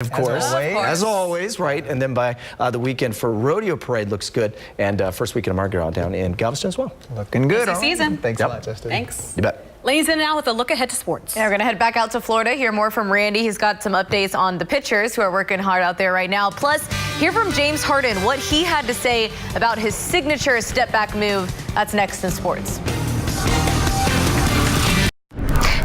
Of course, as always, right? And then by the weekend for Rodeo Parade looks good, and first weekend of Mardi Gras down in Galveston as well. Looking good. Busy season. Thanks a lot, Justin. Thanks. You bet. Ladies and now with a look ahead to sports. Yeah, we're going to head back out to Florida, hear more from Randy. He's got some updates on the pitchers who are working hard out there right now. Plus, hear from James Harden, what he had to say about his signature step-back move. That's next in sports.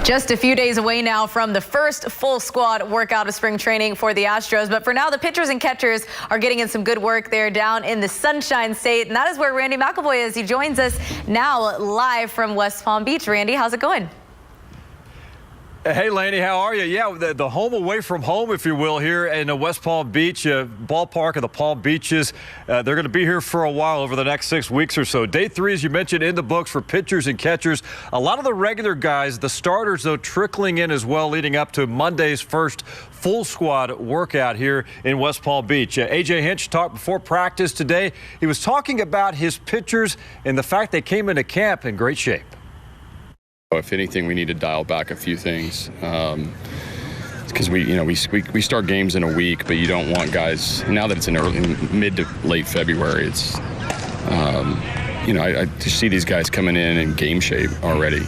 Just a few days away now from the first full squad workout of spring training for the Astros. But for now, the pitchers and catchers are getting in some good work there down in the Sunshine State. And that is where Randy McElvoy is. He joins us now live from West Palm Beach. Randy, how's it going? Hey, Laney, how are you? Yeah, the home away from home, if you will, here in West Palm Beach, ballpark of the Palm Beaches. They're going to be here for a while over the next 6 weeks or so. Day 3, as you mentioned, in the books for pitchers and catchers. A lot of the regular guys, the starters, though, trickling in as well, leading up to Monday's first full squad workout here in West Palm Beach. A.J. Hinch talked before practice today. He was talking about his pitchers and the fact they came into camp in great shape. If anything, we need to dial back a few things because we start games in a week, but you don't want guys now that it's in mid to late February. It's I just see these guys coming in game shape already.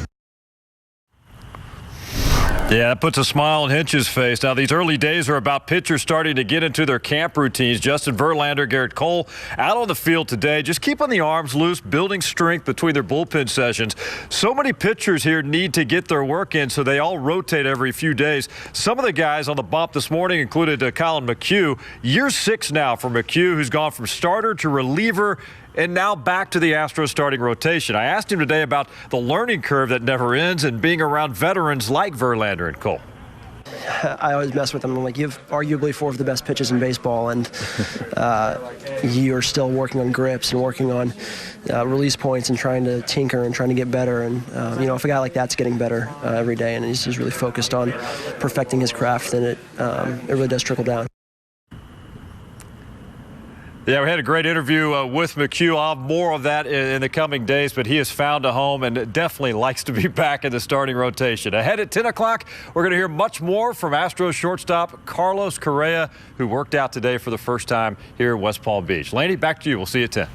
Yeah, that puts a smile on Hinch's face. Now, these early days are about pitchers starting to get into their camp routines. Justin Verlander, Garrett Cole out on the field today, just keeping the arms loose, building strength between their bullpen sessions. So many pitchers here need to get their work in, so they all rotate every few days. Some of the guys on the bump this morning included Colin McHugh. Year 6 now for McHugh, who's gone from starter to reliever and now back to the Astros starting rotation. I asked him today about the learning curve that never ends and being around veterans like Verlander and Cole. I always mess with them. I'm like, you have arguably 4 of the best pitches in baseball, and you're still working on grips and working on release points and trying to tinker and trying to get better. And, if a guy like that's getting better every day and he's just really focused on perfecting his craft, then it really does trickle down. Yeah, we had a great interview with McHugh. I'll have more of that in the coming days, but he has found a home and definitely likes to be back in the starting rotation. Ahead at 10 o'clock, we're going to hear much more from Astros shortstop Carlos Correa, who worked out today for the first time here in West Palm Beach. Laney, back to you. We'll see you at 10.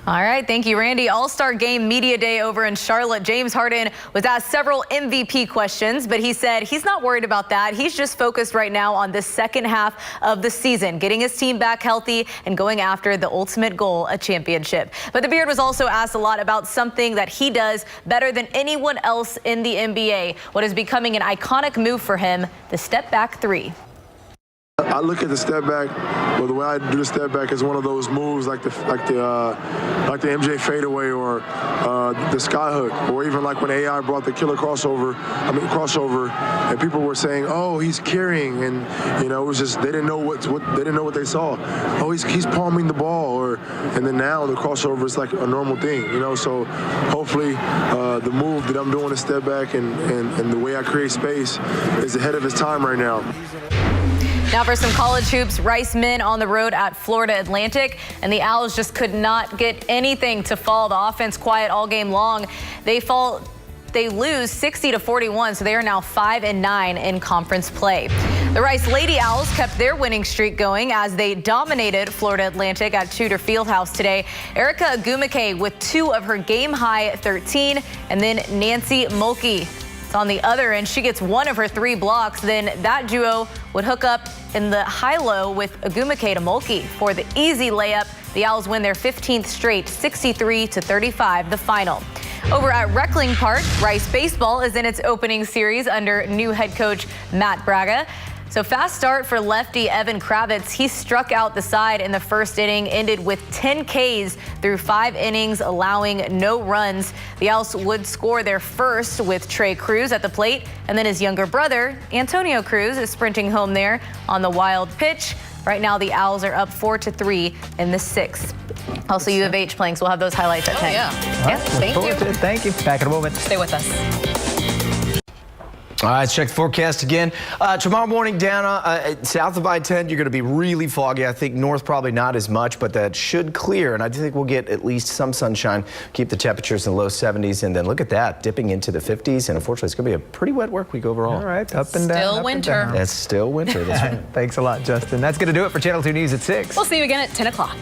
All right, thank you, Randy. All-Star Game Media Day over in Charlotte. James Harden was asked several MVP questions, but he said he's not worried about that. He's just focused right now on the second half of the season, getting his team back healthy and going after the ultimate goal, a championship. But the Beard was also asked a lot about something that he does better than anyone else in the NBA, what is becoming an iconic move for him, the step-back 3. I look at the step back, well, the way I do the step back is one of those moves like the MJ fadeaway or the sky hook, or even like when AI brought the killer crossover, and people were saying, "Oh, he's carrying," and it was just they didn't know what they saw. Oh, he's palming the ball, and then now the crossover is like a normal thing, So hopefully the move that I'm doing to step back and the way I create space is ahead of his time right now. Now for some college hoops, Rice men on the road at Florida Atlantic, and the Owls just could not get anything to fall. The offense quiet all game long. They lose 60-41, so they are now 5-9 in conference play. The Rice Lady Owls kept their winning streak going as they dominated Florida Atlantic at Tudor Fieldhouse today. Erica Agumake with 2 of her game-high 13, and then Nancy Mulkey on the other end. She gets 1 of her 3 blocks. Then that duo would hook up in the high-low with Agumake to Mulkey for the easy layup. The Owls win their 15th straight, 63-35, the final. Over at Reckling Park, Rice Baseball is in its opening series under new head coach Matt Braga. So fast start for lefty Evan Kravitz. He struck out the side in the first inning, ended with 10 Ks through 5 innings, allowing no runs. The Owls would score their first with Trey Cruz at the plate, and then his younger brother, Antonio Cruz, is sprinting home there on the wild pitch. Right now, the Owls are up 4-3 in the 6th. Also, U of H playing, so we'll have those highlights at 10. Yeah. Thank you. Back in a moment. Stay with us. All right, let's check the forecast again. Tomorrow morning down south of I-10, you're going to be really foggy. I think north probably not as much, but that should clear. And I think we'll get at least some sunshine, keep the temperatures in the low 70s. And then look at that, dipping into the 50s. And unfortunately, it's going to be a pretty wet work week overall. All right, up and down. Still up and winter. down. It's still winter. That's right. Thanks a lot, Justin. That's going to do it for Channel 2 News at 6. We'll see you again at 10 o'clock.